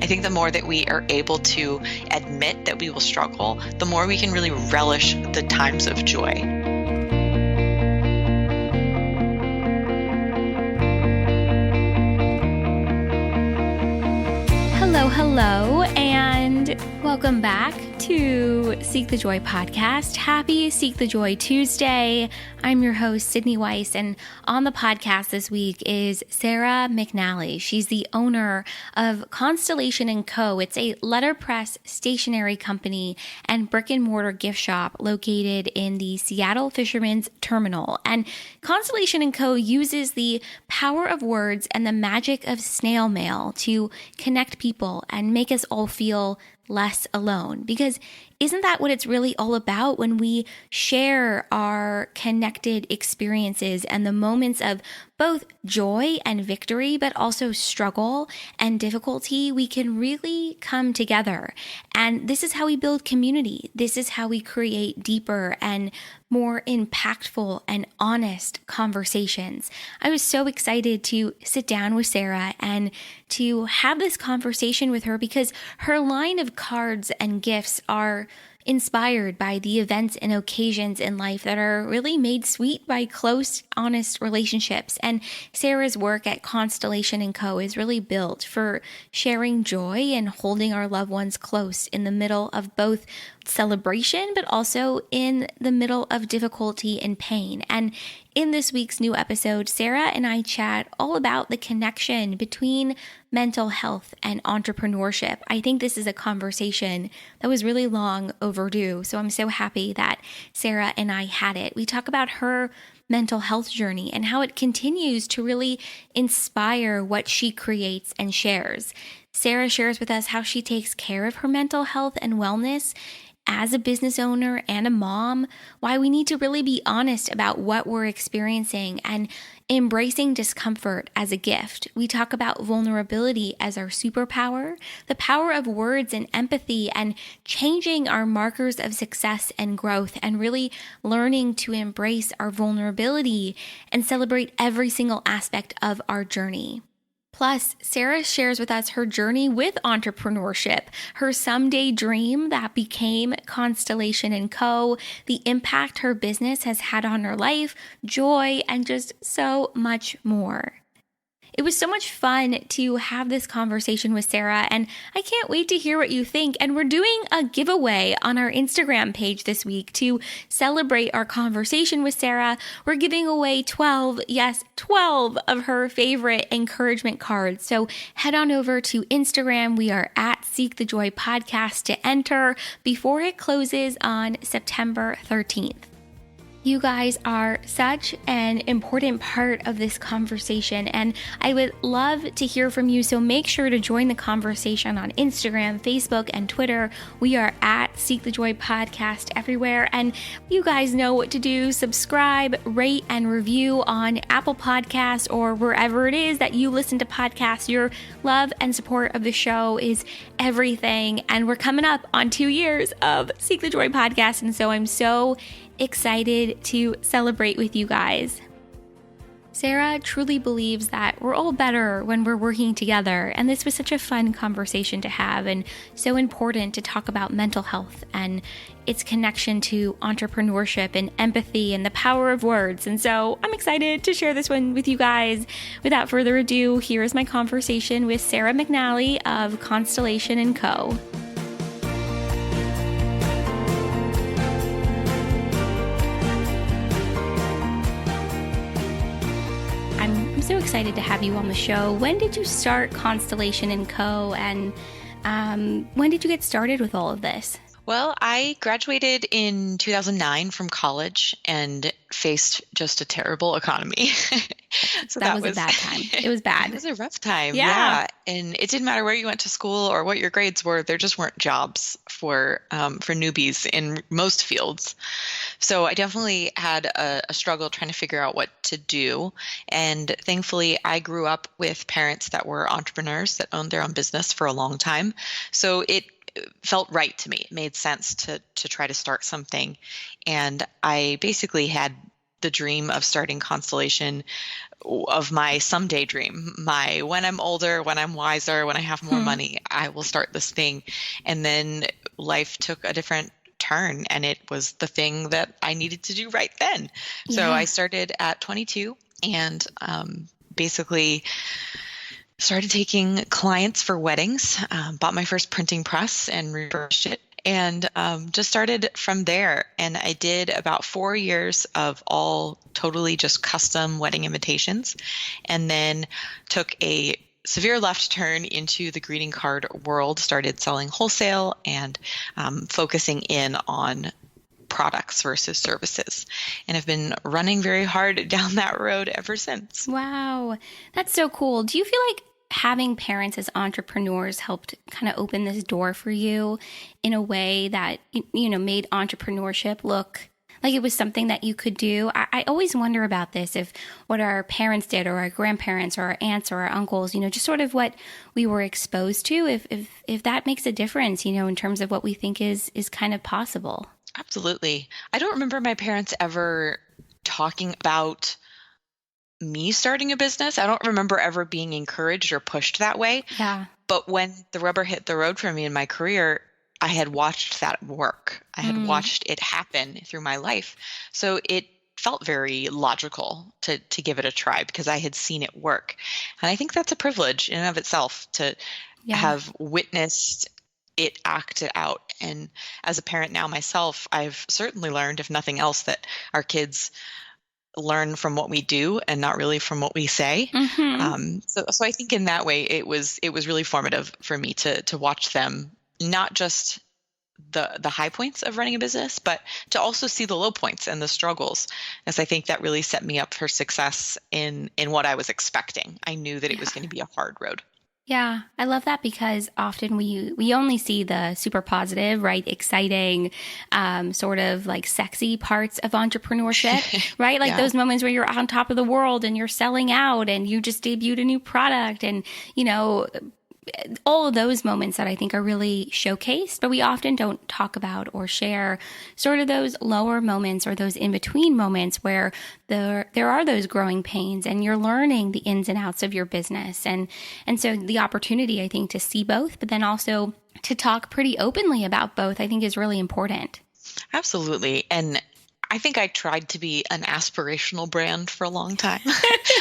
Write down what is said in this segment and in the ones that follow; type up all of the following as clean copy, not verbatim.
I think the more that we are able to admit that we will struggle, the more we can really relish the times of joy. Hello, and welcome back to Seek the Joy podcast. Happy Seek the Joy Tuesday. I'm your host, Sydney Weiss, and on the podcast this week is Sara McNally. She's the owner of Constellation Co. It's a letterpress stationery company and brick and mortar gift shop located in the Seattle Fisherman's Terminal. And Constellation Co. uses the power of words and the magic of snail mail to connect people and make us all feel less alone. Because isn't that what it's really all about when we share our connected experiences and the moments of both joy and victory, but also struggle and difficulty? We can really come together. And this is how we build community. This is how we create deeper and more impactful and honest conversations. I was so excited to sit down with Sara and to have this conversation with her because her line of cards and gifts are inspired by the events and occasions in life that are really made sweet by close, honest relationships. And Sara's work at Constellation Co. is really built for sharing joy and holding our loved ones close in the middle of both celebration, but also in the middle of difficulty and pain. And in this week's new episode, Sara and I chat all about the connection between mental health and entrepreneurship. I think this is a conversation that was really long overdue, so I'm so happy that Sara and I had it. We talk about her mental health journey and how it continues to really inspire what she creates and shares. Sara shares with us how she takes care of her mental health and wellness as a business owner and a mom, why we need to really be honest about what we're experiencing and embracing discomfort as a gift. We talk about vulnerability as our superpower, the power of words and empathy, and changing our markers of success and growth, and really learning to embrace our vulnerability and celebrate every single aspect of our journey. Plus, Sara shares with us her journey with entrepreneurship, her someday dream that became Constellation Co., the impact her business has had on her life, joy, and just so much more. It was so much fun to have this conversation with Sara, and I can't wait to hear what you think. And we're doing a giveaway on our Instagram page this week to celebrate our conversation with Sara. We're giving away 12 of her favorite encouragement cards. So head on over to Instagram. We are at Seek the Joy Podcast to enter before it closes on September 13th. You guys are such an important part of this conversation, and I would love to hear from you. So make sure to join the conversation on Instagram, Facebook, and Twitter. We are at Seek the Joy Podcast everywhere, and you guys know what to do. Subscribe, rate, and review on Apple Podcasts or wherever it is that you listen to podcasts. Your love and support of the show is everything, and we're coming up on 2 years of Seek the Joy Podcast, and so I'm so excited to celebrate with you guys. Sara truly believes that we're all better when we're working together, and this was such a fun conversation to have and so important to talk about mental health and its connection to entrepreneurship and empathy and the power of words. And so I'm excited to share this one with you guys. Without further ado, here is my conversation with Sara McNally of Constellation Co. I'm so excited to have you on the show. When did you start Constellation Co. and when did you get started with all of this? Well, I graduated in 2009 from college and faced just a terrible economy. So that was a bad time. It was bad. It was a rough time. Yeah. And it didn't matter where you went to school or what your grades were. There just weren't jobs for newbies in most fields. So I definitely had a struggle trying to figure out what to do. And thankfully, I grew up with parents that were entrepreneurs that owned their own business for a long time. So it felt right to me. It made sense to try to start something. And I basically had the dream of starting Constellation, of my someday dream, my when I'm older, when I'm wiser, when I have more money, I will start this thing. And then life took a different turn, and it was the thing that I needed to do right then. So I started at 22 and basically started taking clients for weddings, bought my first printing press and refurbished it, and just started from there. And I did about 4 years of all totally just custom wedding invitations, and then took a severe left turn into the greeting card world, started selling wholesale and focusing in on products versus services, and have been running very hard down that road ever since. Wow. That's so cool. Do you feel like having parents as entrepreneurs helped kind of open this door for you in a way that, made entrepreneurship look like it was something that you could do? I always wonder about this, if what our parents did, or our grandparents, or our aunts, or our uncles, just sort of what we were exposed to, if that makes a difference, in terms of what we think is kind of possible. Absolutely. I don't remember my parents ever talking about me starting a business. I don't remember ever being encouraged or pushed that way. Yeah. But when the rubber hit the road for me in my career, I had watched that work. I had watched it happen through my life. So it felt very logical to give it a try, because I had seen it work. And I think that's a privilege in and of itself, to have witnessed it acted out. And as a parent now myself, I've certainly learned, if nothing else, that our kids learn from what we do and not really from what we say. So I think in that way, it was really formative for me to watch them, not just the high points of running a business, but to also see the low points and the struggles, as I think that really set me up for success in what I was expecting. I knew that it was going to be a hard road. Yeah, I love that, because often we only see the super positive, right, exciting, sort of like sexy parts of entrepreneurship, right? Like those moments where you're on top of the world and you're selling out and you just debuted a new product, and, all of those moments that I think are really showcased, but we often don't talk about or share sort of those lower moments, or those in-between moments where there are those growing pains and you're learning the ins and outs of your business. And so the opportunity, I think, to see both, but then also to talk pretty openly about both, I think is really important. Absolutely. And I think I tried to be an aspirational brand for a long time.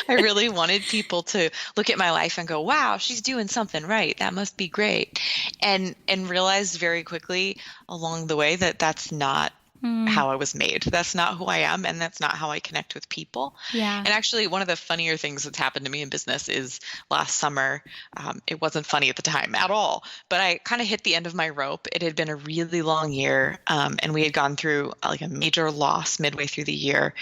I really wanted people to look at my life and go, wow, she's doing something right. That must be great. And realized very quickly along the way that that's not how I was made. That's not who I am, and that's not how I connect with people. Yeah. And actually, one of the funnier things that's happened to me in business is last summer. It wasn't funny at the time at all, but I kind of hit the end of my rope. It had been a really long year, and we had gone through like a major loss midway through the year,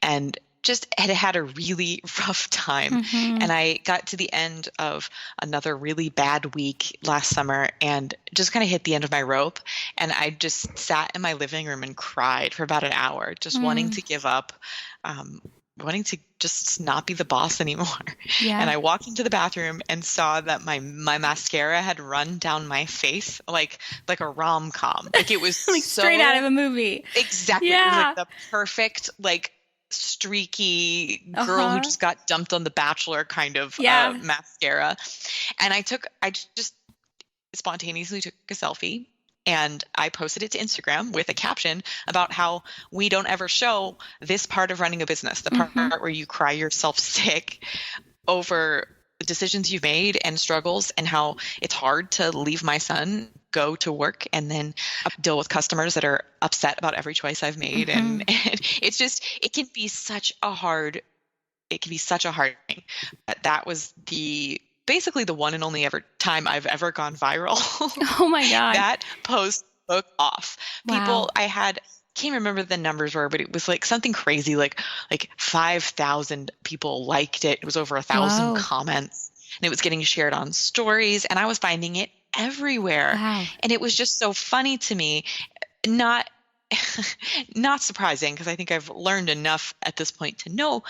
and just had a really rough time. And I got to the end of another really bad week last summer and just kind of hit the end of my rope. And I just sat in my living room and cried for about an hour, just wanting to give up, wanting to just not be the boss anymore. Yeah. And I walked into the bathroom and saw that my mascara had run down my face like a rom-com. Like it was like straight out of a movie. Exactly. Yeah. It was like the perfect, like, streaky girl who just got dumped on The Bachelor kind of mascara. And I just spontaneously took a selfie, and I posted it to Instagram with a caption about how we don't ever show this part of running a business, the part where you cry yourself sick over the decisions you've made and struggles, and how it's hard to leave my son, go to work, and then deal with customers that are upset about every choice I've made. And it's just, it can be such a hard thing. But that was basically the one and only ever time I've ever gone viral. Oh my God. That post took off. Wow. People, can't remember the numbers were, but it was like something crazy, like 5,000 people liked it. It was over 1,000 comments, and it was getting shared on stories, and I was finding it everywhere. Wow. And it was just so funny to me. Not surprising, because I think I've learned enough at this point to know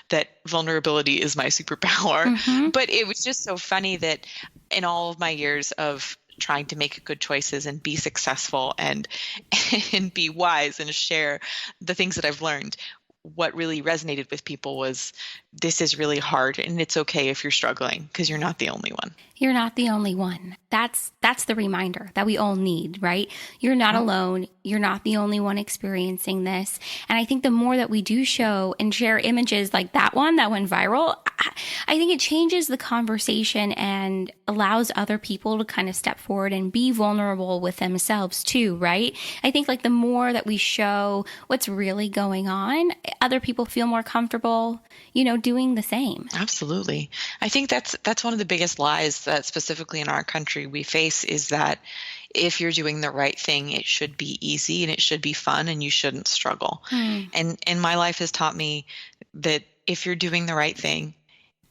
that vulnerability is my superpower. But it was just so funny that in all of my years of trying to make good choices and be successful and be wise and share the things that I've learned, what really resonated with people was, this is really hard and it's okay if you're struggling, because you're not the only one. You're not the only one. That's the reminder that we all need, right? You're not alone. You're not the only one experiencing this. And I think the more that we do show and share images like that went viral, I think it changes the conversation and allows other people to kind of step forward and be vulnerable with themselves too, right? I think like the more that we show what's really going on, other people feel more comfortable, doing the same. Absolutely. I think that's one of the biggest lies that specifically in our country we face, is that if you're doing the right thing, it should be easy and it should be fun and you shouldn't struggle. And my life has taught me that if you're doing the right thing,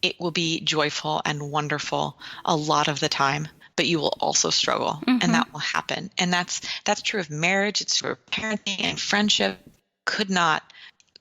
it will be joyful and wonderful a lot of the time, but you will also struggle, and that will happen. And that's true of marriage. It's true of parenting and friendship. Could not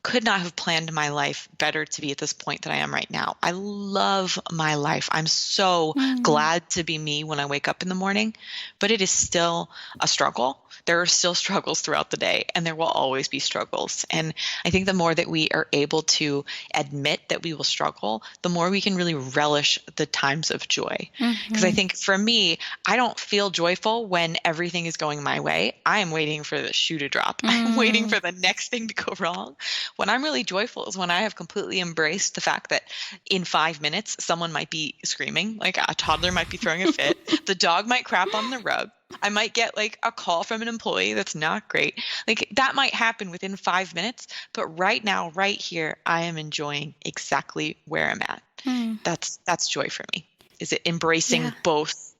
have planned my life better to be at this point that I am right now. I love my life. I'm so glad to be me when I wake up in the morning, but it is still a struggle. There are still struggles throughout the day, and there will always be struggles. And I think the more that we are able to admit that we will struggle, the more we can really relish the times of joy. Because I think for me, I don't feel joyful when everything is going my way. I am waiting for the shoe to drop. I'm waiting for the next thing to go wrong. When I'm really joyful is when I have completely embraced the fact that in 5 minutes, someone might be screaming, like a toddler might be throwing a fit. The dog might crap on the rug. I might get like a call from an employee that's not great. Like that might happen within 5 minutes, but right now, right here, I am enjoying exactly where I'm at. That's joy for me. Is it embracing both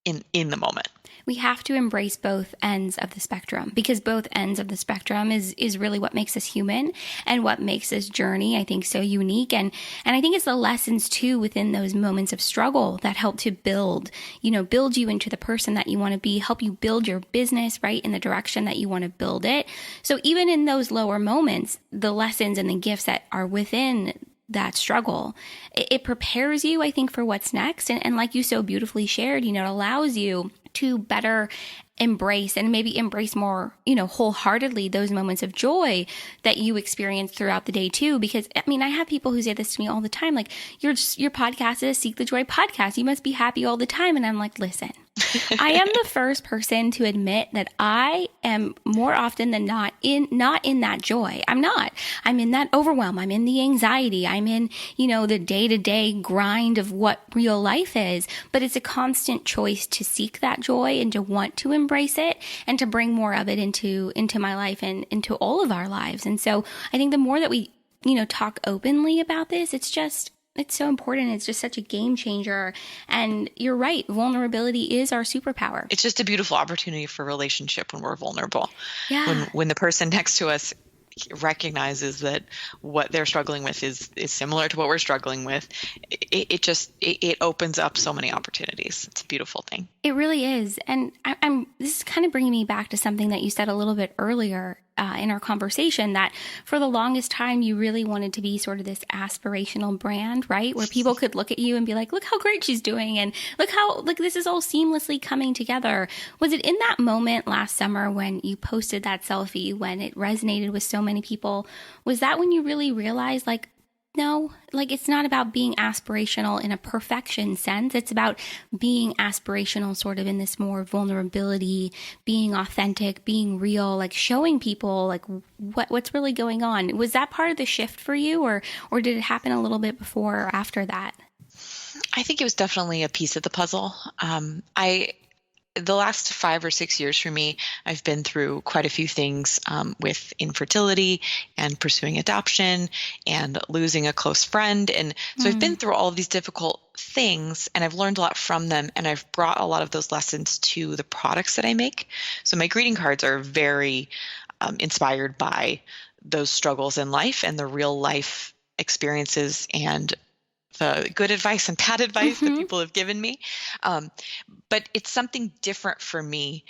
in the moment? We have to embrace both ends of the spectrum, because both ends of the spectrum is really what makes us human and what makes this journey, I think, so unique. And I think it's the lessons too within those moments of struggle that help to build you into the person that you want to be, help you build your business, right, in the direction that you want to build it. So even in those lower moments, the lessons and the gifts that are within that struggle, it prepares you, I think, for what's next. And like you so beautifully shared, it allows you to better embrace and maybe embrace more, wholeheartedly those moments of joy that you experience throughout the day too. Because I have people who say this to me all the time, like, your podcast is a Seek the Joy podcast. You must be happy all the time. And I'm like, listen, I am the first person to admit that I am more often than not in that joy. I'm not. I'm in that overwhelm. I'm in the anxiety. I'm in, the day-to-day grind of what real life is. But it's a constant choice to seek that joy and to want to embrace it and to bring more of it into my life and into all of our lives. And so I think the more that we, talk openly about this, it's so important. It's just such a game changer. And you're right. Vulnerability is our superpower. It's just a beautiful opportunity for relationship when we're vulnerable. Yeah. When the person next to us recognizes that what they're struggling with is similar to what we're struggling with, it opens up so many opportunities. It's a beautiful thing. It really is. And this is kind of bringing me back to something that you said a little bit earlier in our conversation, that for the longest time, you really wanted to be sort of this aspirational brand, right? Where people could look at you and be like, look how great she's doing. And look how, this is all seamlessly coming together. Was it in that moment last summer when you posted that selfie, when it resonated with so many people? Was that when you really realized, like, no, it's not about being aspirational in a perfection sense. It's about being aspirational sort of in this more vulnerability, being authentic, being real, showing people what's really going on. Was that part of the shift for you, or did it happen a little bit before or after that? I think it was definitely a piece of the puzzle. The last 5 or 6 years for me, I've been through quite a few things with infertility and pursuing adoption and losing a close friend. And so I've been through all of these difficult things, and I've learned a lot from them. And I've brought a lot of those lessons to the products that I make. So my greeting cards are very inspired by those struggles in life and the real life experiences and the good advice and bad advice that people have given me. But it's something different for me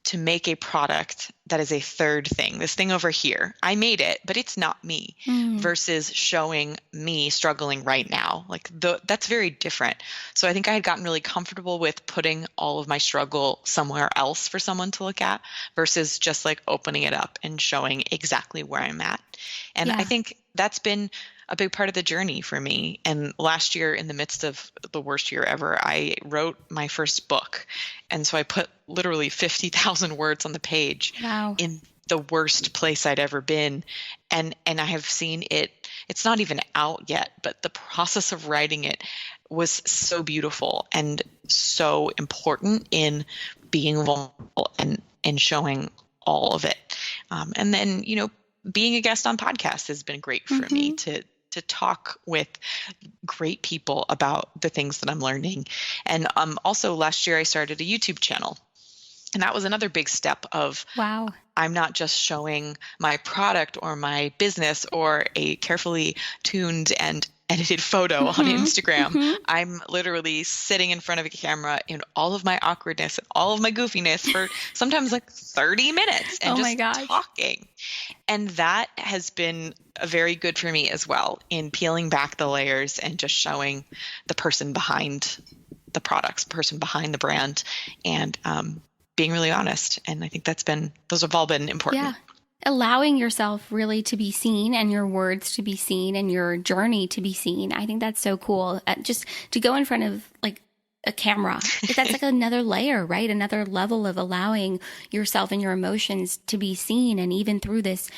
to make a product that is a third thing, this thing over here. I made it, but it's not me, versus showing me struggling right now. Like that's very different. So I think I had gotten really comfortable with putting all of my struggle somewhere else for someone to look at versus just like opening it up and showing exactly where I'm at. And I think that's been a big part of the journey for me. And last year, in the midst of the worst year ever, I wrote my first book. And so I put literally 50,000 words on the page in the worst place I'd ever been. And I have seen it, it's not even out yet, but the process of writing it was so beautiful and so important in being vulnerable and showing all of it. And then, being a guest on podcasts has been great for me to talk with great people about the things that I'm learning. And also last year I started a YouTube channel. And that was another big step of, I'm not just showing my product or my business or a carefully tuned and edited photo on Instagram. I'm literally sitting in front of a camera in all of my awkwardness and all of my goofiness for sometimes like 30 minutes and just talking. And that has been very good for me as well in peeling back the layers and just showing the person behind the products, person behind the brand, and being really honest. And I think those have all been important. Yeah. Allowing yourself really to be seen and your words to be seen and your journey to be seen. I think that's so cool. Just to go in front of like a camera, that's like another layer, right? Another level of allowing yourself and your emotions to be seen. And even through this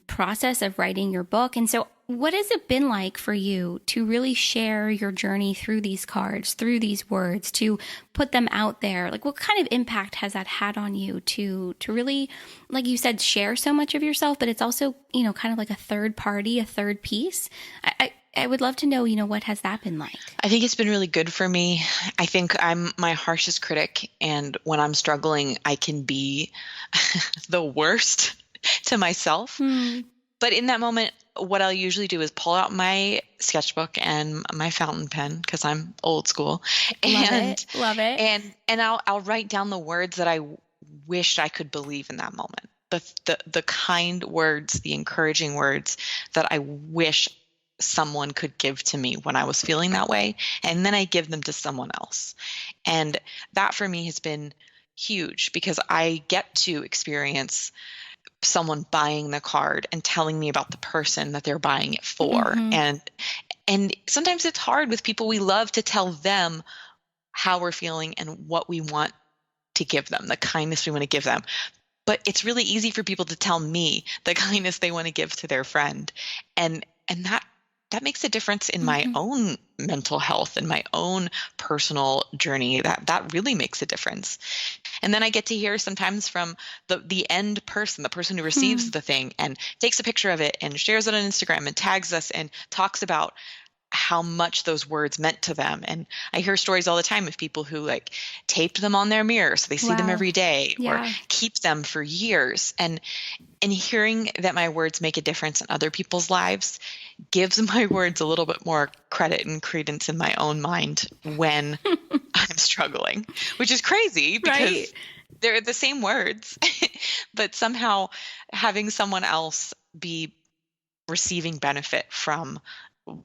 process of writing your book. And so what has it been like for you to really share your journey through these cards, through these words, to put them out there? Like, what kind of impact has that had on you to really, like you said, share so much of yourself, but it's also, kind of like a third party, a third piece? I would love to know, what has that been like? I think it's been really good for me. I think I'm my harshest critic. And when I'm struggling, I can be the worst to myself. But in that moment, what I'll usually do is pull out my sketchbook and my fountain pen, because I'm old school. Love it. And I'll write down the words that I wished I could believe in that moment. The kind words, the encouraging words that I wish someone could give to me when I was feeling that way. And then I give them to someone else. And that for me has been huge, because I get to experience someone buying the card and telling me about the person that they're buying it for. And sometimes it's hard with people we love to tell them how we're feeling and what we want to give them, the kindness we want to give them. But it's really easy for people to tell me the kindness they want to give to their friend. And that makes a difference in my own mental health and my own personal journey. That really makes a difference. And then I get to hear sometimes from the end person, the person who receives the thing and takes a picture of it and shares it on Instagram and tags us and talks about how much those words meant to them. And I hear stories all the time of people who like taped them on their mirror so they see them every day, or keep them for years. And hearing that my words make a difference in other people's lives gives my words a little bit more credit and credence in my own mind when I'm struggling, which is crazy because they're the same words, but somehow having someone else be receiving benefit from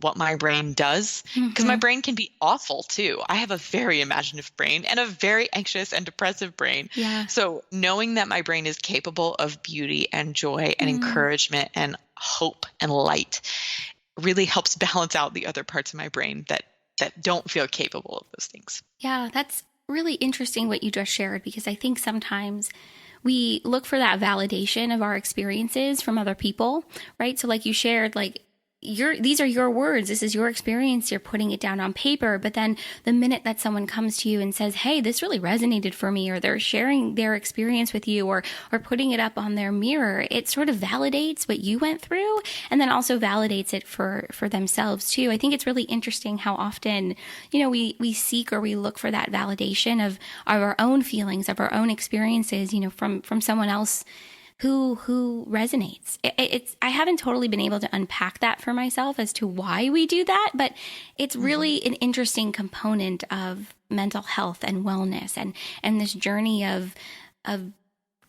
what my brain does, because my brain can be awful too. I have a very imaginative brain and a very anxious and depressive brain. So knowing that my brain is capable of beauty and joy and encouragement and hope and light really helps balance out the other parts of my brain that don't feel capable of those things. Yeah, that's really interesting what you just shared, because I think sometimes we look for that validation of our experiences from other people, right? So like you shared, like, these are your words. This is your experience. You're putting it down on paper. But then the minute that someone comes to you and says, hey, this really resonated for me, or they're sharing their experience with you, or putting it up on their mirror, it sort of validates what you went through, and then also validates it for themselves too. I think it's really interesting how often, we seek or we look for that validation of our own feelings, of our own experiences, from someone else who resonates. I haven't totally been able to unpack that for myself as to why we do that, but it's really an interesting component of mental health and wellness and this journey of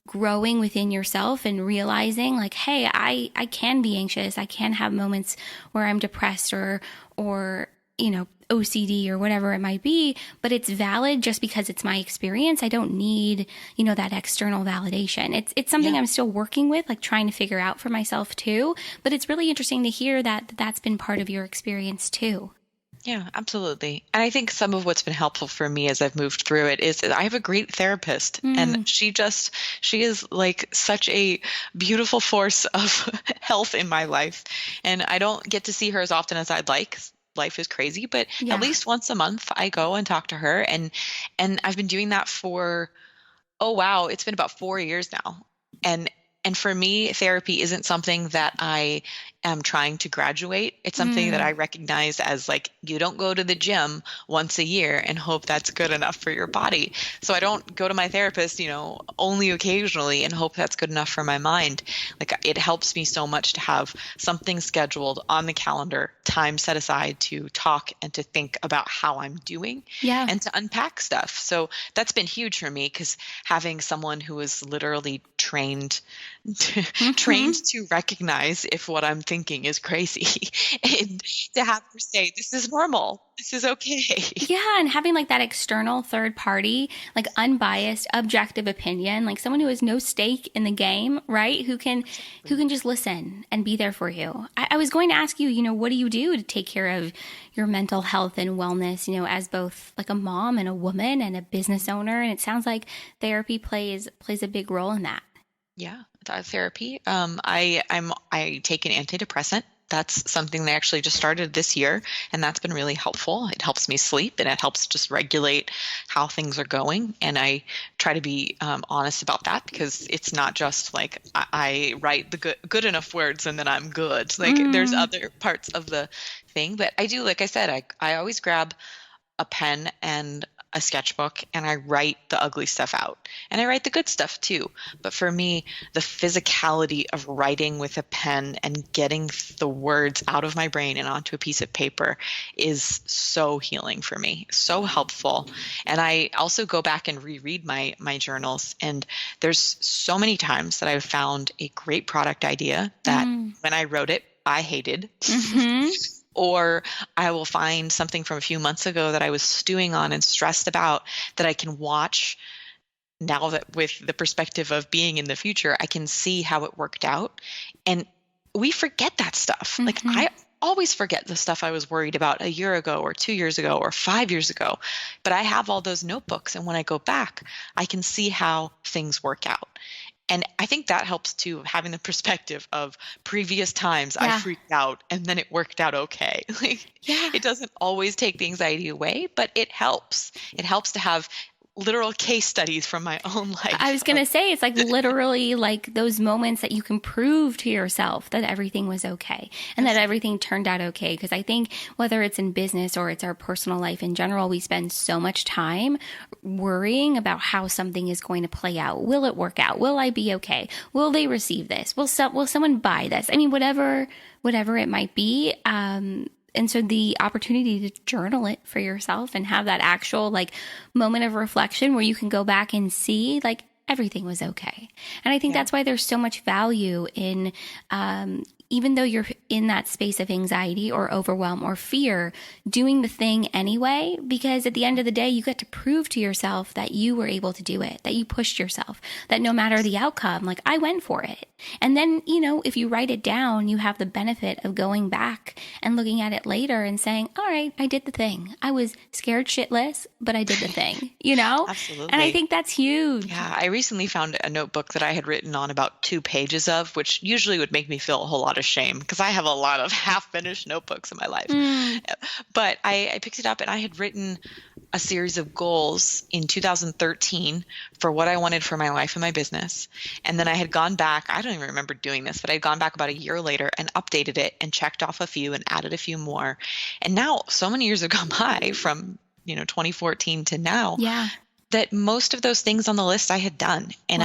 growing within yourself and realizing like, hey, I can be anxious. I can have moments where I'm depressed or, OCD or whatever it might be, but it's valid just because it's my experience. I don't need, that external validation. It's something I'm still working with, like trying to figure out for myself too. But it's really interesting to hear that that's been part of your experience too. Yeah, absolutely. And I think some of what's been helpful for me as I've moved through it is I have a great therapist, and she is like such a beautiful force of health in my life. And I don't get to see her as often as I'd like. Life is crazy, but at least once a month I go and talk to her, and I've been doing that for, oh wow, it's been about 4 years now. And for me, therapy isn't something that I am trying to graduate. It's something that I recognize as like, you don't go to the gym once a year and hope that's good enough for your body. So I don't go to my therapist, only occasionally and hope that's good enough for my mind. Like, it helps me so much to have something scheduled on the calendar, time set aside to talk and to think about how I'm doing and to unpack stuff. So that's been huge for me, because having someone who is literally trained to recognize if what I'm thinking is crazy and to have her say, this is normal, this is okay. Yeah, and having like that external third party, like unbiased, objective opinion, like someone who has no stake in the game, right? Who can just listen and be there for you. I was going to ask you, what do you do to take care of your mental health and wellness, as both like a mom and a woman and a business owner? And it sounds like therapy plays a big role in that. Yeah, therapy. I take an antidepressant. That's something they actually just started this year, and that's been really helpful. It helps me sleep, and it helps just regulate how things are going. And I try to be honest about that, because it's not just like I write the good enough words and then I'm good. Like there's other parts of the thing. But I do, like I said, I always grab a pen and a sketchbook and I write the ugly stuff out, and I write the good stuff too. But for me, the physicality of writing with a pen and getting the words out of my brain and onto a piece of paper is so healing for me, so helpful. And I also go back and reread my journals, and there's so many times that I've found a great product idea that when I wrote it, I hated. Or I will find something from a few months ago that I was stewing on and stressed about that I can watch now, that with the perspective of being in the future, I can see how it worked out. And we forget that stuff. Like, I always forget the stuff I was worried about a year ago or 2 years ago or 5 years ago. But I have all those notebooks, and when I go back, I can see how things work out. And I think that helps too, having the perspective of previous times I freaked out and then it worked out okay. It doesn't always take the anxiety away, but it helps. It helps to have literal case studies from my own life. I was going to say, it's like literally like those moments that you can prove to yourself that everything was okay and that everything turned out okay. Because I think whether it's in business or it's our personal life in general, we spend so much time worrying about how something is going to play out. Will it work out? Will I be okay? Will they receive this? Will someone buy this? I mean, whatever it might be. And so the opportunity to journal it for yourself and have that actual like moment of reflection where you can go back and see like everything was okay. And I think that's why there's so much value in, even though you're in that space of anxiety or overwhelm or fear, doing the thing anyway, because at the end of the day, you get to prove to yourself that you were able to do it, that you pushed yourself, that no matter the outcome, like I went for it. And then, if you write it down, you have the benefit of going back and looking at it later and saying, all right, I did the thing. I was scared shitless, but I did the thing, Absolutely. And I think that's huge. Yeah. I recently found a notebook that I had written on about 2 pages of, which usually would make me feel a whole lot of shame because I have a lot of half-finished notebooks in my life. But I picked it up and I had written a series of goals in 2013 for what I wanted for my life and my business. And then I had gone back, I don't even remember doing this, but I'd gone back about a year later and updated it and checked off a few and added a few more. And now so many years have gone by from, 2014 to now that most of those things on the list I had done. And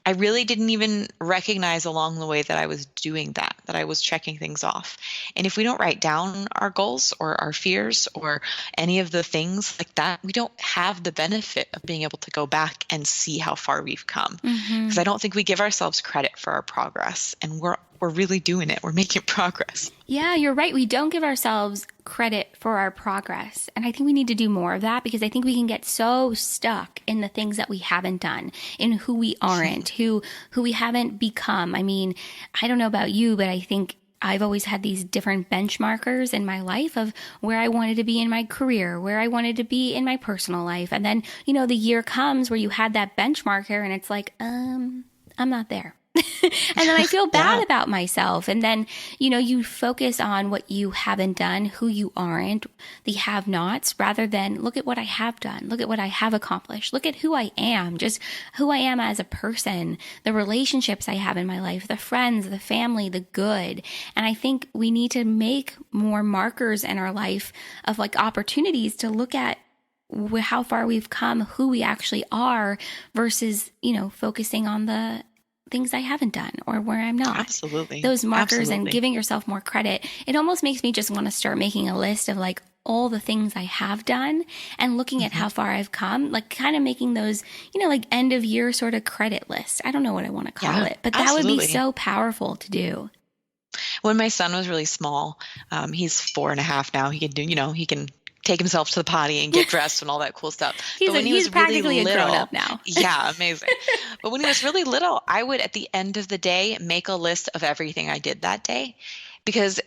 I really didn't even recognize along the way that I was doing that I was checking things off. And if we don't write down our goals or our fears or any of the things like that, we don't have the benefit of being able to go back and see how far we've come. Because I don't think we give ourselves credit for our progress, and we're really doing it. We're making progress. Yeah, you're right. We don't give ourselves credit for our progress. And I think we need to do more of that, because I think we can get so stuck in the things that we haven't done, in who we aren't, who we haven't become. I mean, I don't know about you, but I think I've always had these different benchmarkers in my life of where I wanted to be in my career, where I wanted to be in my personal life. And then, the year comes where you had that benchmarker and it's like, I'm not there. And then I feel bad about myself. And then, you focus on what you haven't done, who you aren't, the have-nots, rather than look at what I have done. Look at what I have accomplished. Look at who I am, just who I am as a person, the relationships I have in my life, the friends, the family, the good. And I think we need to make more markers in our life of like opportunities to look at how far we've come, who we actually are, versus, focusing on the things I haven't done or where I'm not. Absolutely. Those markers and giving yourself more credit. It almost makes me just want to start making a list of like all the things I have done and looking at how far I've come, like kind of making those, like end of year sort of credit lists. I don't know what I want to call it, but that would be so powerful to do. When my son was really small, he's 4.5 now. He can do, he can take himself to the potty and get dressed and all that cool stuff. He's practically a grown-up now. Yeah, amazing. But when he was really little, I would, at the end of the day, make a list of everything I did that day, because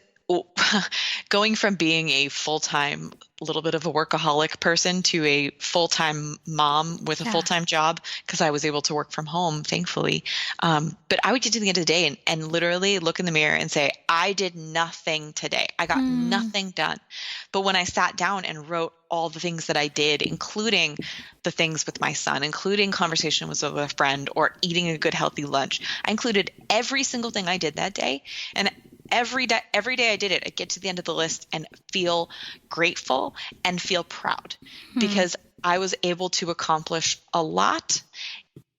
going from being a full-time, little bit of a workaholic person to a full-time mom with a full-time job, because I was able to work from home, thankfully. But I would get to the end of the day and literally look in the mirror and say, I did nothing today. I got nothing done. But when I sat down and wrote all the things that I did, including the things with my son, including conversation with a friend or eating a good, healthy lunch, I included every single thing I did that day. And every day I did it, I get to the end of the list and feel grateful and feel proud because I was able to accomplish a lot,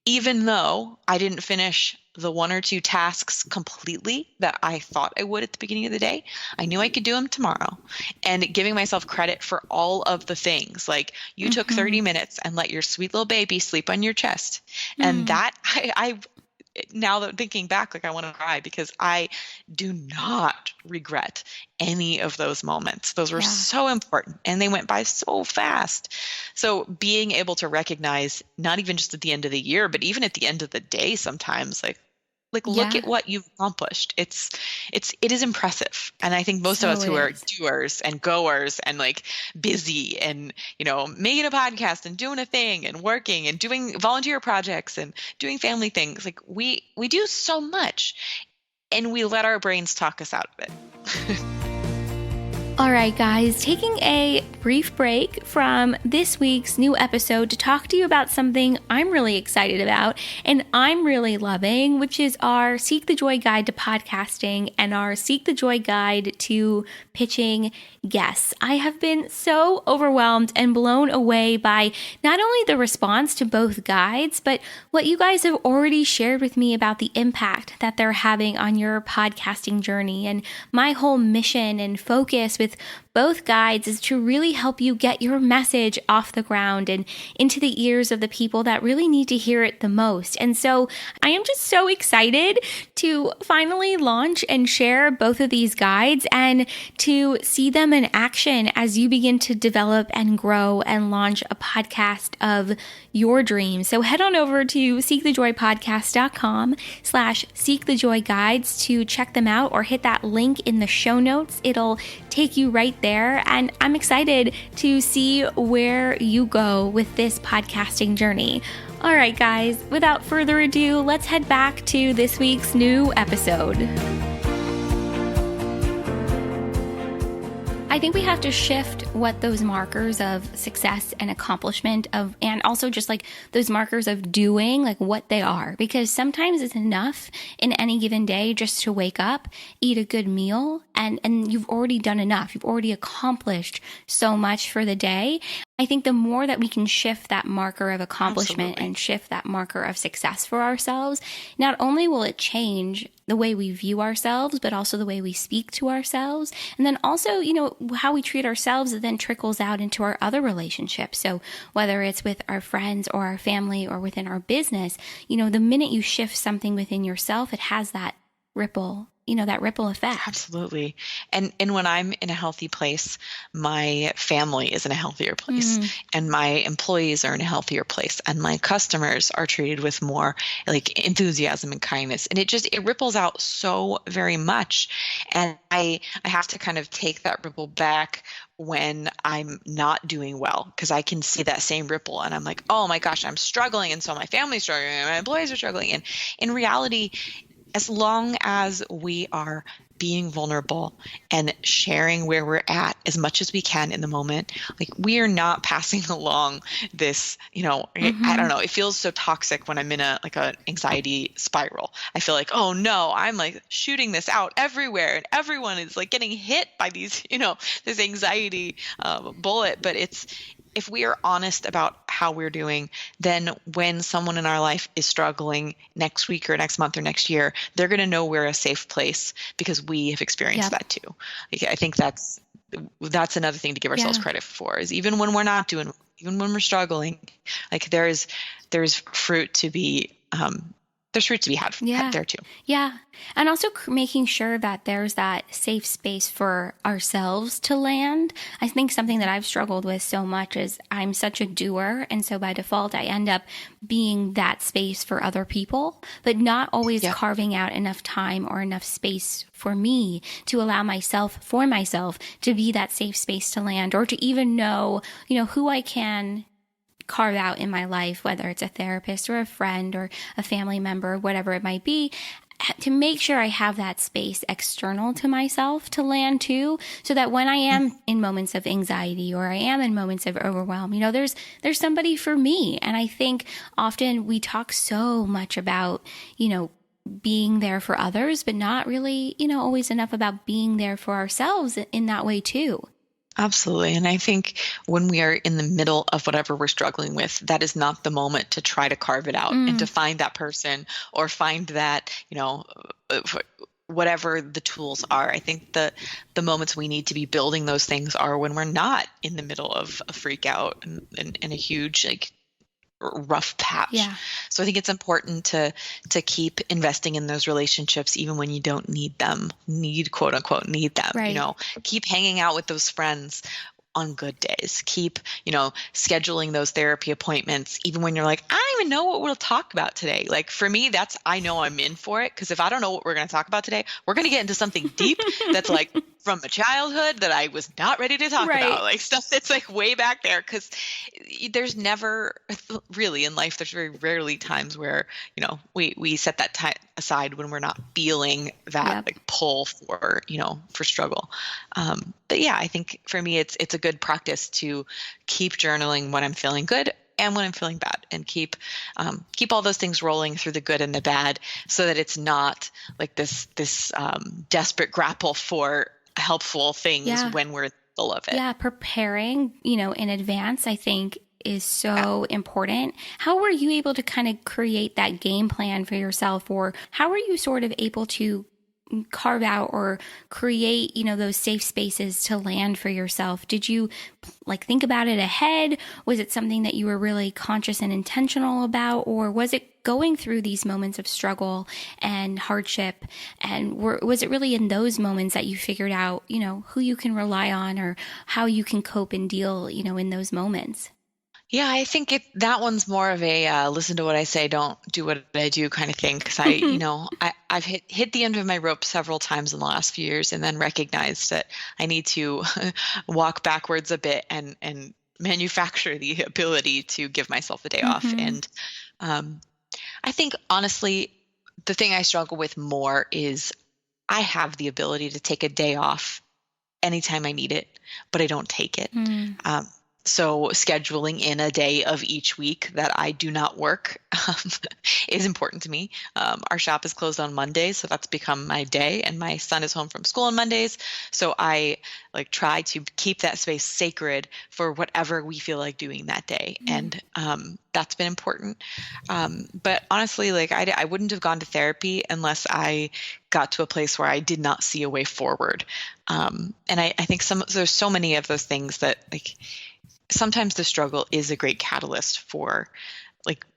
even though I didn't finish the 1 or 2 tasks completely that I thought I would at the beginning of the day. I knew I could do them tomorrow, and giving myself credit for all of the things. Like, you took 30 minutes and let your sweet little baby sleep on your chest. And that I now that thinking back, like, I want to cry, because I do not regret any of those moments. Those were so important, and they went by so fast. So being able to recognize, not even just at the end of the year, but even at the end of the day, sometimes, like look at what you've accomplished. It is impressive. And I think most of us who are doers and goers and like busy and, making a podcast and doing a thing and working and doing volunteer projects and doing family things, like we do so much, and we let our brains talk us out of it. All right, guys, taking a brief break from this week's new episode to talk to you about something I'm really excited about and I'm really loving, which is our Seek the Joy Guide to Podcasting and our Seek the Joy Guide to Pitching Guests. I have been so overwhelmed and blown away by not only the response to both guides, but what you guys have already shared with me about the impact that they're having on your podcasting journey. And my whole mission and focus with both guides is to really help you get your message off the ground and into the ears of the people that really need to hear it the most. And so I am just so excited to finally launch and share both of these guides and to see them in action as you begin to develop and grow and launch a podcast of your dreams. So head on over to seekthejoypodcast.com/seekthejoyguides to check them out, or hit that link in the show notes. It'll take you right there. And I'm excited to see where you go with this podcasting journey. All right, guys, without further ado, let's head back to this week's new episode. I think we have to shift what those markers of success and accomplishment and also just like those markers of doing, like what they are, because sometimes it's enough in any given day just to wake up, eat a good meal, and you've already done enough. You've already accomplished so much for the day. I think the more that we can shift that marker of accomplishment Absolutely. and shift that marker of success for ourselves, not only will it change the way we view ourselves, but also the way we speak to ourselves. And then also, how we treat ourselves, it then trickles out into our other relationships. So whether it's with our friends or our family or within our business, the minute you shift something within yourself, it has that ripple effect. Absolutely. And when I'm in a healthy place, my family is in a healthier place, and my employees are in a healthier place, and my customers are treated with more like enthusiasm and kindness. And it ripples out so very much. And I have to kind of take that ripple back when I'm not doing well, because I can see that same ripple and I'm like, oh my gosh, I'm struggling. And so my family's struggling and my employees are struggling. And in reality, as long as we are being vulnerable and sharing where we're at as much as we can in the moment, like we are not passing along this, I don't know, it feels so toxic when I'm in an anxiety spiral. I feel like, oh no, I'm like shooting this out everywhere and everyone is like getting hit by these, this anxiety bullet. But if we are honest about how we're doing, then when someone in our life is struggling next week or next month or next year, they're going to know we're a safe place because we have experienced that too. I think that's another thing to give ourselves credit for, is even when we're not doing, even when we're struggling, like there's fruit to be, there's fruit to be had there too. Yeah. And also making sure that there's that safe space for ourselves to land. I think something that I've struggled with so much is I'm such a doer. And so by default, I end up being that space for other people, but not always carving out enough time or enough space for me to allow myself to be that safe space to land, or to even know, who I can carve out in my life, whether it's a therapist or a friend or a family member, whatever it might be, to make sure I have that space external to myself to land to, so that when I am in moments of anxiety or I am in moments of overwhelm, there's somebody for me. And I think often we talk so much about, being there for others, but not really, always enough about being there for ourselves in that way too. Absolutely. And I think when we are in the middle of whatever we're struggling with, that is not the moment to try to carve it out and to find that person or find that, whatever the tools are. I think the moments we need to be building those things are when we're not in the middle of a freak out and a huge rough patch. Yeah. So I think it's important to keep investing in those relationships even when you don't quote unquote need them. Right. Keep hanging out with those friends on good days. Keep, scheduling those therapy appointments, even when you're like, I don't even know what we'll talk about today. Like for me, I know I'm in for it, because if I don't know what we're going to talk about today, we're going to get into something deep that's like from a childhood that I was not ready to talk about, like stuff that's like way back there. Because there's never really in life, there's very rarely times where, we set that time aside when we're not feeling that like pull for, for struggle. But yeah, I think for me, it's a good practice to keep journaling when I'm feeling good and when I'm feeling bad, and keep all those things rolling through the good and the bad, so that it's not like this desperate grapple for helpful things when we're in the middle of it. Yeah, preparing, in advance, I think is so important. How were you able to kind of create that game plan for yourself, or how were you sort of able to carve out or create, those safe spaces to land for yourself? Did you think about it ahead? Was it something that you were really conscious and intentional about, or was it going through these moments of struggle and hardship? And was it really in those moments that you figured out, who you can rely on or how you can cope and deal, in those moments? Yeah, I think that one's more of a listen to what I say, don't do what I do kind of thing. Because I've hit the end of my rope several times in the last few years, and then recognized that I need to walk backwards a bit and manufacture the ability to give myself a day off. And I think honestly, the thing I struggle with more is I have the ability to take a day off anytime I need it, but I don't take it. So scheduling in a day of each week that I do not work is important to me. Our shop is closed on Mondays, so that's become my day, and my son is home from school on Mondays. So I try to keep that space sacred for whatever we feel like doing that day. And that's been important. But honestly, I wouldn't have gone to therapy unless I got to a place where I did not see a way forward. And I think there's so many of those things that sometimes the struggle is a great catalyst for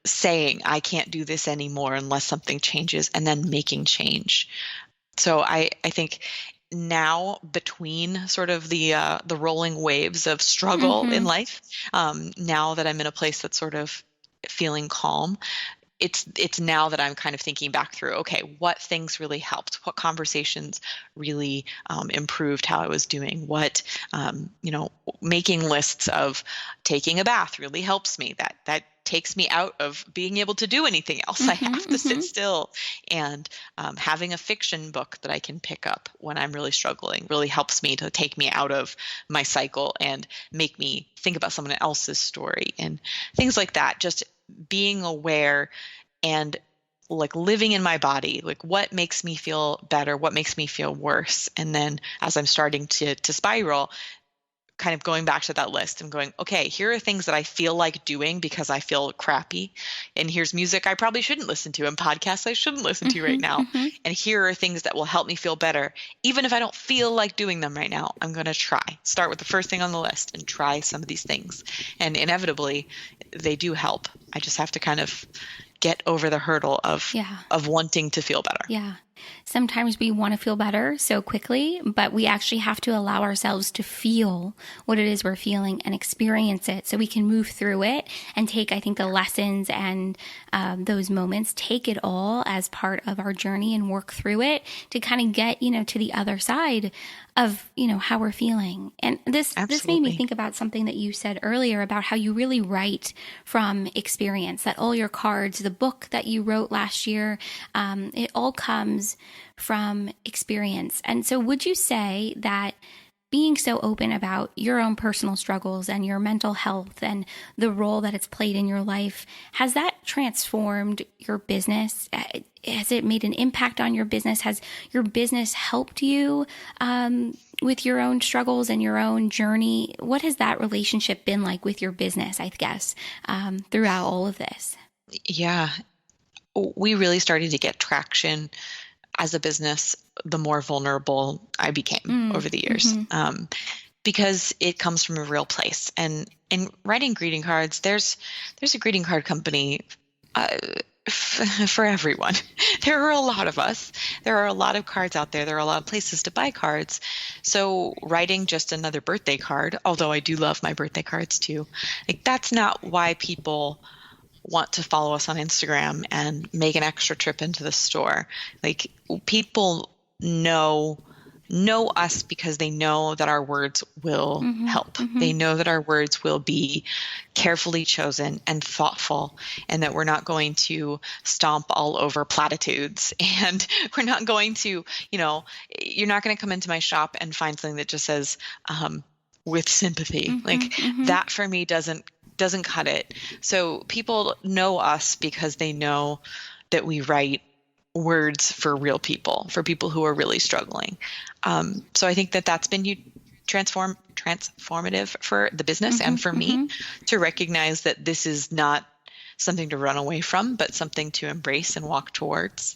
saying, I can't do this anymore unless something changes, and then making change. So I think now, between sort of the rolling waves of struggle in life, now that I'm in a place that's sort of feeling calm, it's now that I'm kind of thinking back through, okay, what things really helped? What conversations really improved how I was doing? What, making lists of taking a bath really helps me. That takes me out of being able to do anything else. I have to sit still. And having a fiction book that I can pick up when I'm really struggling really helps me to take me out of my cycle and make me think about someone else's story and things like that. Just being aware and living in my body, what makes me feel better, what makes me feel worse. And then as I'm starting to spiral, kind of going back to that list and going, okay, here are things that I feel like doing because I feel crappy. And here's music I probably shouldn't listen to and podcasts I shouldn't listen to right now. And here are things that will help me feel better. Even if I don't feel like doing them right now, I'm going to try. Start with the first thing on the list and try some of these things. And inevitably, they do help. I just have to kind of get over the hurdle of wanting to feel better. Yeah. Sometimes we want to feel better so quickly, but we actually have to allow ourselves to feel what it is we're feeling and experience it so we can move through it and take, I think, the lessons and those moments, take it all as part of our journey and work through it to kind of get, to the other side of, how we're feeling. And this made me think about something that you said earlier about how you really write from experience, that all your cards, the book that you wrote last year, it all comes from experience. And so would you say that being so open about your own personal struggles and your mental health and the role that it's played in your life, has that transformed your business? Has it made an impact on your business? Has your business helped you with your own struggles and your own journey? What has that relationship been like with your business, I guess, throughout all of this? Yeah, we really started to get traction as a business the more vulnerable I became over the years, because it comes from a real place. And in writing greeting cards, there's a greeting card company for everyone. There are a lot of us. There are a lot of cards out there. There are a lot of places to buy cards. So writing just another birthday card, although I do love my birthday cards too, that's not why people want to follow us on Instagram and make an extra trip into the store. People know us because they know that our words will help. They know that our words will be carefully chosen and thoughtful, and that we're not going to stomp all over platitudes, and we're not going to, you're not going to come into my shop and find something that just says, with sympathy. That for me doesn't cut it. So people know us because they know that we write words for real people, for people who are really struggling. So I think that that's been transformative for the business and for me to recognize that this is not something to run away from, but something to embrace and walk towards.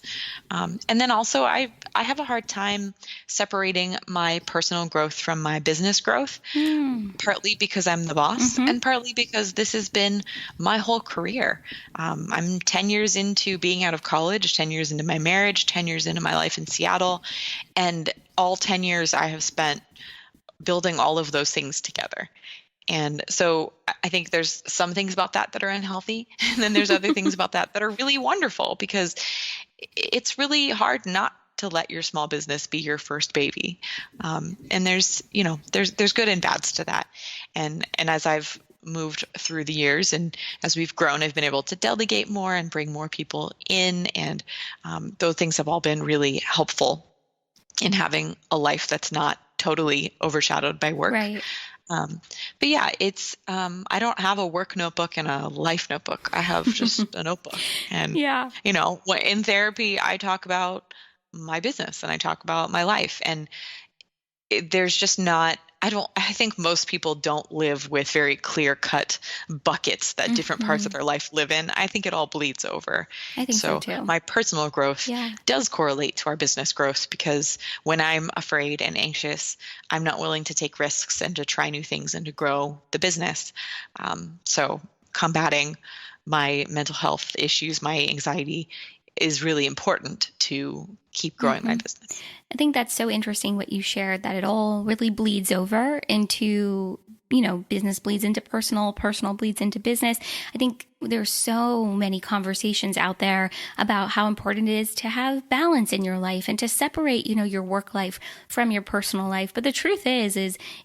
And then also I have a hard time separating my personal growth from my business growth, partly because I'm the boss and partly because this has been my whole career. I'm 10 years into being out of college, 10 years into my marriage, 10 years into my life in Seattle, and all 10 years I have spent building all of those things together. And so I think there's some things about that are unhealthy. And then there's other things about that are really wonderful, because it's really hard not to let your small business be your first baby. And there's good and bads to that. And as I've moved through the years and as we've grown, I've been able to delegate more and bring more people in. And those things have all been really helpful in having a life that's not totally overshadowed by work. Right. But yeah, it's, I don't have a work notebook and a life notebook. I have just a notebook. And, Yeah. in therapy, I talk about my business and I talk about my life. And there's just not, I think most people don't live with very clear cut buckets that different parts of their life live in. I think it all bleeds over. I think so So too. my personal growth Yeah. does correlate to our business growth, because when I'm afraid and anxious, I'm not willing to take risks and to try new things and to grow the business. So combating my mental health issues, my anxiety, is really important to keep growing my business. I think that's so interesting what you shared, that it all really bleeds over into, business bleeds into personal, personal bleeds into business. I think there's so many conversations out there about how important it is to have balance in your life and to separate, your work life from your personal life. But the truth is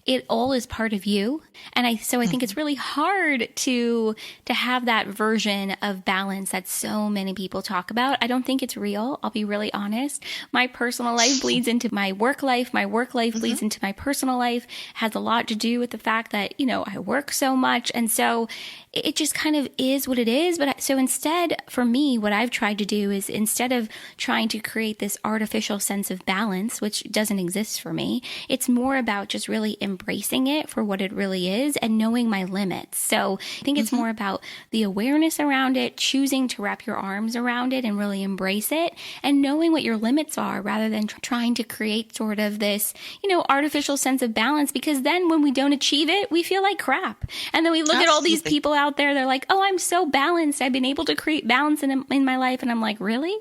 it all is part of you. And I think it's really hard to have that version of balance that so many people talk about. I don't think it's real. I'll be really honest. My personal life bleeds into my work life. My work life bleeds into my personal life. It has a lot to do with the fact that, I work so much. And so it just kind of is what it is. But so instead, for me, what I've tried to do is, instead of trying to create this artificial sense of balance, which doesn't exist for me, it's more about just really embracing it for what it really is and knowing my limits. So I think it's more about the awareness around it, choosing to wrap your arms around it and really embrace it, and knowing what your limits are, rather than trying to create sort of this, artificial sense of balance. Because then when we don't achieve it, we feel like crap. And then we look at all these people out there, they're like, oh, I'm so balanced. I've been able to create balance in my life. And I'm like, really?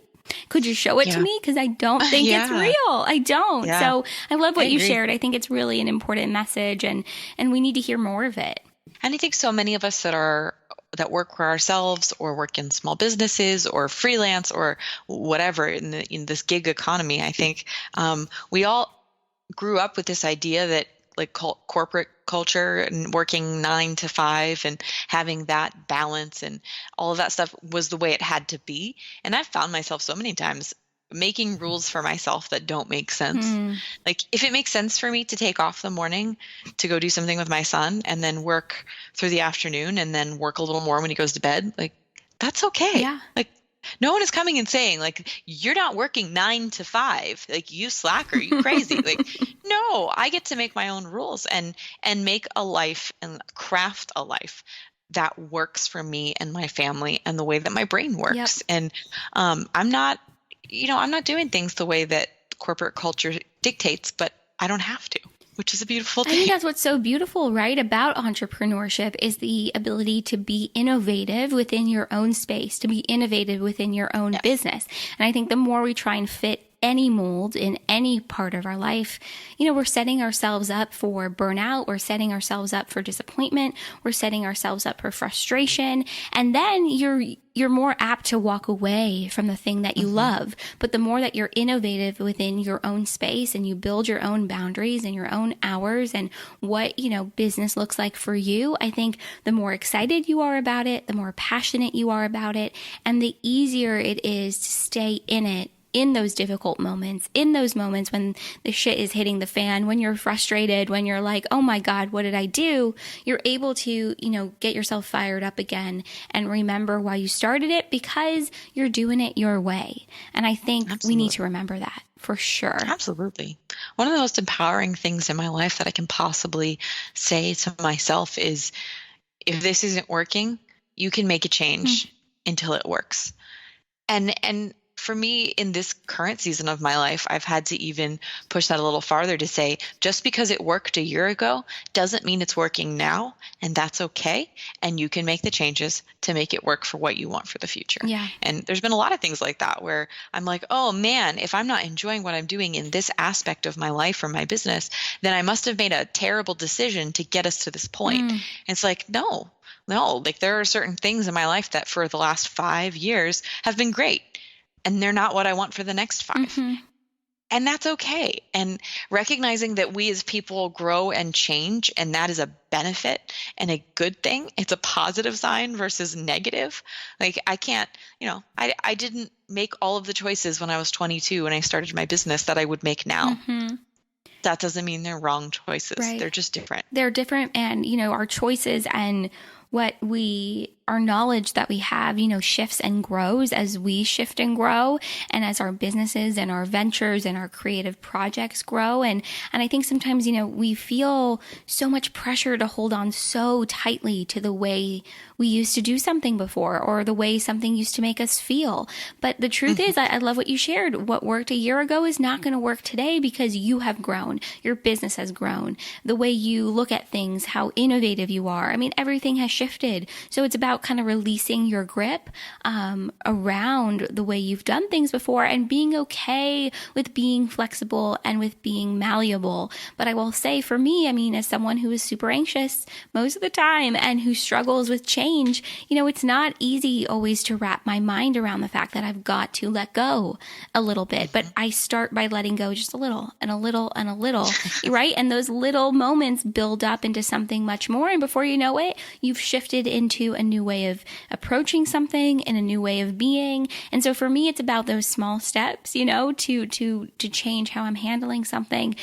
Could you show it to me? Because I don't think it's real. I don't. Yeah. So I love what you shared. I think it's really an important message, and we need to hear more of it. And I think so many of us that work for ourselves or work in small businesses or freelance or whatever in this gig economy, I think we all grew up with this idea that like corporate culture and working 9 to 5 and having that balance and all of that stuff was the way it had to be. And I've found myself so many times making rules for myself that don't make sense. Like, if it makes sense for me to take off the morning to go do something with my son and then work through the afternoon and then work a little more when he goes to bed, like, that's okay. Yeah. Like, no one is coming and saying, like, you're not working 9 to 5, like, you slacker, you crazy. Like, no, I get to make my own rules and make a life and craft a life that works for me and my family and the way that my brain works. Yep. And I'm not doing things the way that corporate culture dictates, but I don't have to, which is a beautiful thing. I think that's what's so beautiful, right, about entrepreneurship, is the ability to be innovative within your own space, to be innovative within your own business. And I think the more we try and fit any mold in any part of our life, we're setting ourselves up for burnout. We're setting ourselves up for disappointment. We're setting ourselves up for frustration. And then you're more apt to walk away from the thing that you love. But the more that you're innovative within your own space and you build your own boundaries and your own hours and what, business looks like for you, I think the more excited you are about it, the more passionate you are about it, and the easier it is to stay in it in those difficult moments, in those moments when the shit is hitting the fan, when you're frustrated, when you're like, oh my God, what did I do? You're able to, get yourself fired up again and remember why you started it, because you're doing it your way. And I think we need to remember that for sure. Absolutely. One of the most empowering things in my life that I can possibly say to myself is, if this isn't working, you can make a change until it works. And for me, in this current season of my life, I've had to even push that a little farther to say, just because it worked a year ago doesn't mean it's working now, and that's okay. And you can make the changes to make it work for what you want for the future. Yeah. And there's been a lot of things like that where I'm like, oh man, if I'm not enjoying what I'm doing in this aspect of my life or my business, then I must have made a terrible decision to get us to this point. And it's like, no, like, there are certain things in my life that for the last 5 years have been great. And they're not what I want for the next 5. And that's okay. And recognizing that we as people grow and change, and that is a benefit and a good thing. It's a positive sign versus negative. Like, I can't, I didn't make all of the choices when I was 22 and I started my business that I would make now. that doesn't mean they're wrong choices. Right. They're just different. They're different. And, our choices and our knowledge that we have, shifts and grows as we shift and grow, and as our businesses and our ventures and our creative projects grow. And I think sometimes, we feel so much pressure to hold on so tightly to the way we used to do something before, or the way something used to make us feel. But the truth is, I love what you shared. What worked a year ago is not going to work today, because you have grown. Your business has grown. The way you look at things, how innovative you are. I mean, everything has shifted. So it's about kind of releasing your grip around the way you've done things before, and being okay with being flexible and with being malleable. But I will say, for me, I mean, as someone who is super anxious most of the time and who struggles with change, it's not easy always to wrap my mind around the fact that I've got to let go a little bit. But I start by letting go just a little and a little and a little, right? And those little moments build up into something much more. And before you know it, you've shifted into a new way of approaching something and a new way of being. And so for me, it's about those small steps, to change how I'm handling something.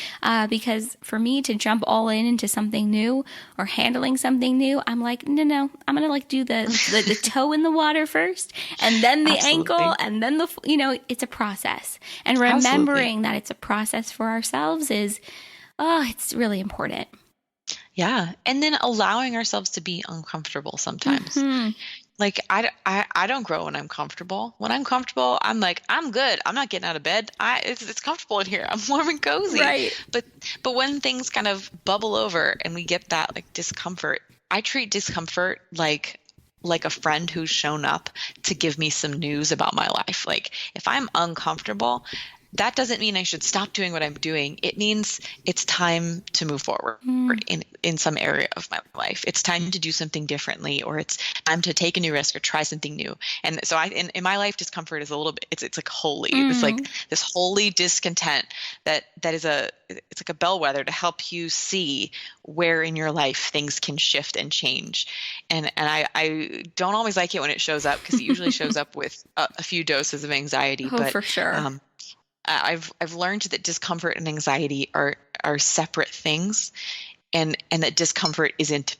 Because for me to jump all in into something new or handling something new, I'm like, no, I'm going to do the toe in the water first, and then the Absolutely. ankle, and then it's a process. And remembering that it's a process for ourselves it's really important. Yeah. And then allowing ourselves to be uncomfortable sometimes. Mm-hmm. Like I don't grow when I'm comfortable. When I'm comfortable, I'm like, I'm good. I'm not getting out of bed. It's comfortable in here. I'm warm and cozy. Right. But when things kind of bubble over and we get that like discomfort, I treat discomfort like a friend who's shown up to give me some news about my life. Like if I'm uncomfortable, that doesn't mean I should stop doing what I'm doing. It means it's time to move forward in some area of my life. It's time to do something differently, or it's time to take a new risk or try something new. And so in my life, discomfort is a little bit, it's like holy. It's like this holy discontent that is it's like a bellwether to help you see where in your life things can shift and change. And I don't always like it when it shows up, because it usually shows up with a few doses of anxiety. Oh, but for sure. I've learned that discomfort and anxiety are separate things, and that discomfort isn't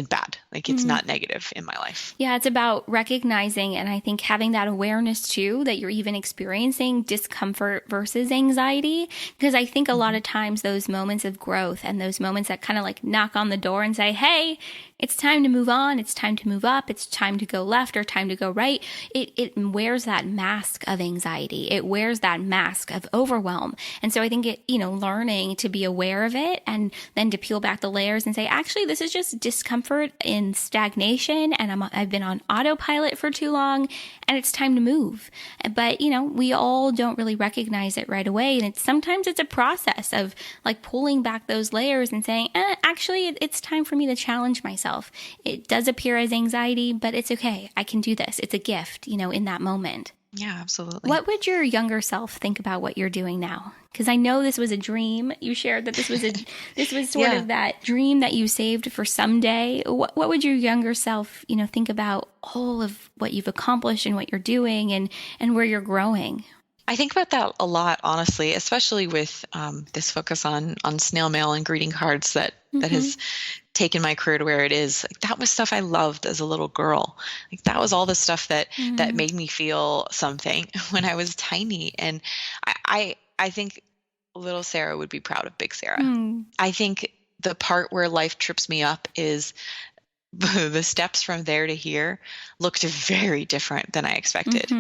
bad. Like it's not negative in my life. Yeah, it's about recognizing, and I think having that awareness too, that you're even experiencing discomfort versus anxiety. Because I think a lot of times those moments of growth and those moments that kind of like knock on the door and say, hey, it's time to move on. It's time to move up. It's time to go left or time to go right. It wears that mask of anxiety. It wears that mask of overwhelm. And so I think learning to be aware of it, and then to peel back the layers and say, actually, this is just discomfort in stagnation, and I've been on autopilot for too long, and it's time to move. But, we all don't really recognize it right away. And sometimes it's a process of like pulling back those layers and saying, actually, it's time for me to challenge myself. It does appear as anxiety, but it's okay. I can do this. It's a gift, in that moment. Yeah, absolutely. What would your younger self think about what you're doing now? Because I know this was a dream. You shared that this was sort of that dream that you saved for someday. What would your younger self, think about all of what you've accomplished and what you're doing and where you're growing? I think about that a lot, honestly, especially with this focus on snail mail and greeting cards that has taken my career to where it is. Like, that was stuff I loved as a little girl. Like that was all the stuff that made me feel something when I was tiny. And I think little Sarah would be proud of big Sarah. I think the part where life trips me up is the steps from there to here looked very different than I expected.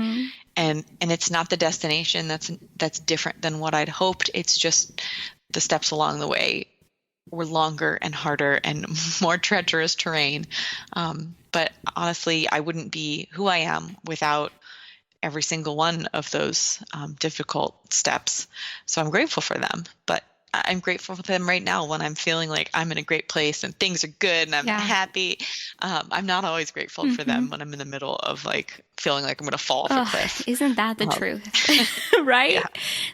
And it's not the destination that's different than what I'd hoped. It's just the steps along the way were longer and harder and more treacherous terrain. But honestly, I wouldn't be who I am without every single one of those difficult steps. So I'm grateful for them. But I'm grateful for them right now when I'm feeling like I'm in a great place and things are good and I'm happy. I'm not always grateful for them when I'm in the middle of like feeling like I'm going to fall off a Oh, cliff. isn't that the truth? Right? Yeah.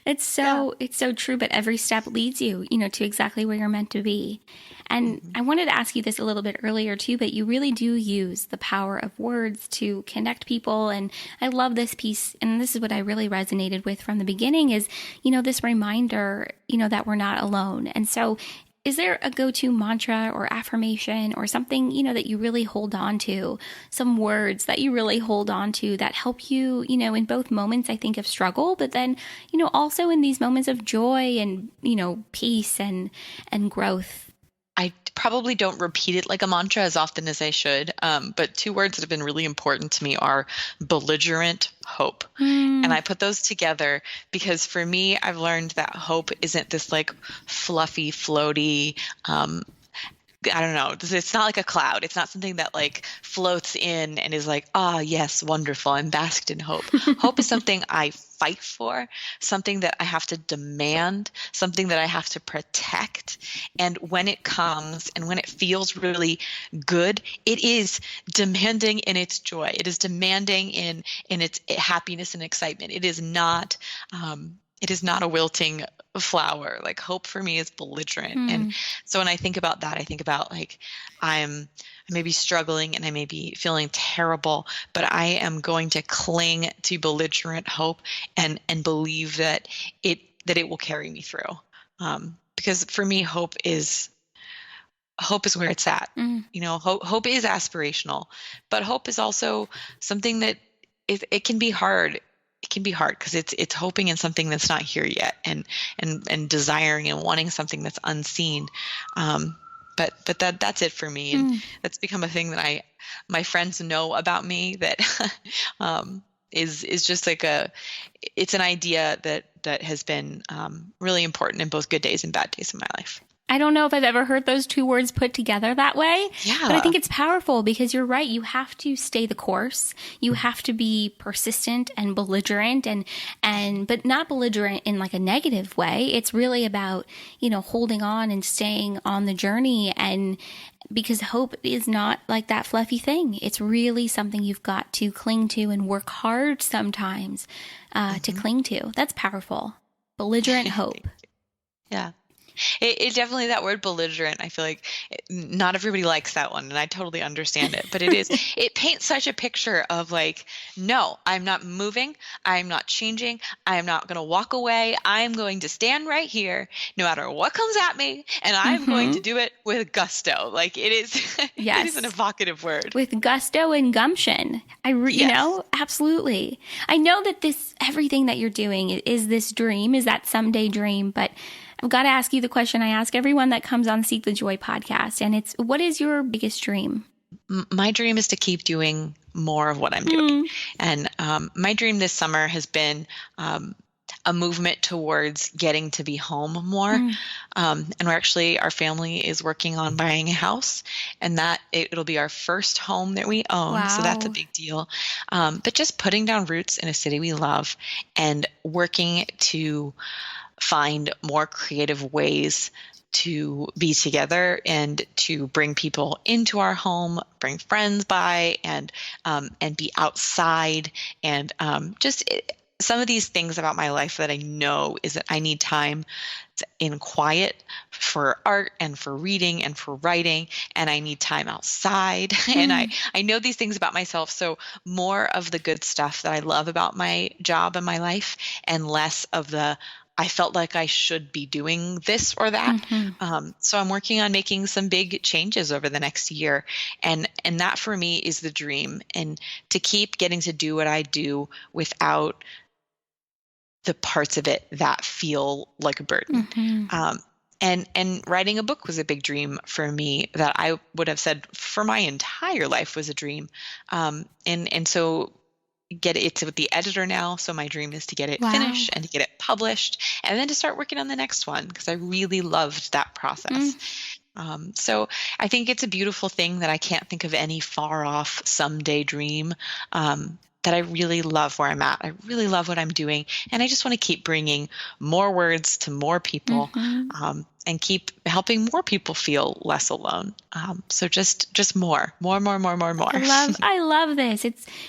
It's so true, but every step leads you, to exactly where you're meant to be. And Mhm. I wanted to ask you this a little bit earlier too, but you really do use the power of words to connect people. And I love this piece. And this is what I really resonated with from the beginning is, this reminder, that we're not alone. And so is there a go-to mantra or affirmation or something, that you really hold on to, some words that you really hold on to that help you, in both moments, I think, of struggle, but then, also in these moments of joy and, peace and growth? I probably don't repeat it like a mantra as often as I should. But two words that have been really important to me are belligerent hope. And Mm, I put those together because for me, I've learned that hope isn't this like fluffy, floaty, I don't know. It's not like a cloud. It's not something that like floats in and is like, ah, yes, wonderful. I'm basked in hope. Hope is something I fight for, something that I have to demand, something that I have to protect. And when it comes and when it feels really good, it is demanding in its joy. It is demanding in its happiness and excitement. It is not a wilting flower. Like hope for me is belligerent. And mm. so when I think about that, I think about like I may be struggling and I may be feeling terrible, but I am going to cling to belligerent hope and believe that it will carry me through. Because for me, hope is where it's at. Mm. Hope is aspirational, but hope is also something that it can be hard. It can be hard because it's hoping in something that's not here yet, and desiring and wanting something that's unseen. But that's it for me, and Mm. that's become a thing that my friends know about me that is just like it's an idea that has been really important in both good days and bad days in my life. I don't know if I've ever heard those two words put together that way, but I Yeah. think it's powerful because you're right. You have to stay the course. You have to be persistent and belligerent but not belligerent in like a negative way. It's really about, holding on and staying on the journey. And because hope is not like that fluffy thing. It's really something you've got to cling to and work hard sometimes to cling to. That's powerful. Belligerent hope. Yeah. It definitely, that word belligerent, I feel like not everybody likes that one, and I totally understand it, but it paints such a picture of like, no, I'm not moving. I'm not changing. I'm not going to walk away. I'm going to stand right here no matter what comes at me, and I'm going Mm-hmm. to do it with gusto. Like it is, it is an Yes. evocative word. With gusto and gumption. Yes. Absolutely. I know that everything that you're doing is this dream, is that someday dream, but I've got to ask you the question I ask everyone that comes on Seek the Joy podcast, and it's, what is your biggest dream? My dream is to keep doing more of what I'm doing. And my dream this summer has been a movement towards getting to be home more. And our family is working on buying a house, and that it'll be our first home that we own. So that's a Wow. big deal. But just putting down roots in a city we love and working to find more creative ways to be together and to bring people into our home, bring friends by, and be outside, and some of these things about my life that I know is that I need time in quiet for art and for reading and for writing, and I need time outside. And I know these things about myself. So more of the good stuff that I love about my job and my life, and less of the I felt like I should be doing this or that. So I'm working on making some big changes over the next year. And that for me is the dream, and to keep getting to do what I do without the parts of it that feel like a burden. And writing a book was a big dream for me that I would have said for my entire life was a dream. And so it's with the editor now. So my dream is to get it Wow. finished and to get it published, and then to start working on the next one, because I really loved that process. So I think it's a beautiful thing that I can't think of any far off someday dream that I really love where I'm at. I really love what I'm doing. And I just want to keep bringing more words to more people, and keep helping more people feel less alone. So just more. I love this.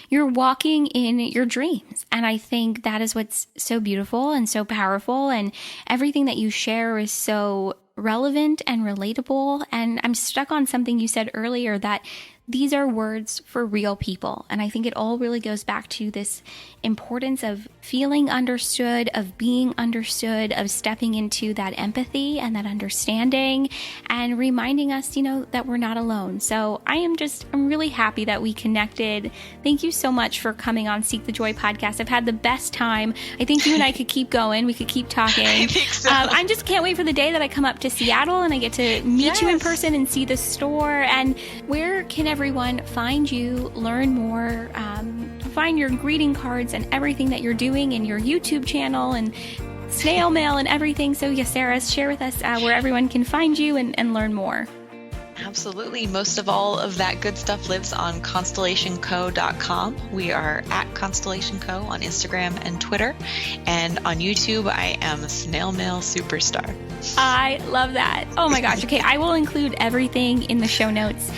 You're walking in your dreams. And I think that is what's so beautiful and so powerful. And everything that you share is so relevant and relatable. And I'm stuck on something you said earlier, that these are words for real people. And I think it all really goes back to this importance of feeling understood, of being understood, of stepping into that empathy and that understanding, and reminding us, that we're not alone. So I'm really happy that we connected. Thank you so much for coming on Seek the Joy podcast. I've had the best time. I think you and I could keep going. We could keep talking. I think so. I just can't wait for the day that I come up to Seattle and I get to meet you in person and see the store. And where can everyone find you, learn more, find your greeting cards and everything that you're doing, and your YouTube channel and snail mail and everything? So yes, Sarah, share with us where everyone can find you and learn more. Absolutely. Most of all of that good stuff lives on constellationco.com. We are at Constellation Co on Instagram and Twitter. And on YouTube, I am Snail Mail Superstar. I love that. Oh my gosh. Okay, I will include everything in the show notes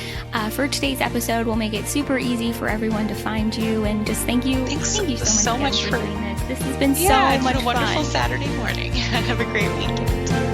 for today's episode. We'll make it super easy for everyone to find you. And just thank you. Thank you so much for doing this. This has been so much fun. It's been a wonderful Saturday morning. Have a great weekend.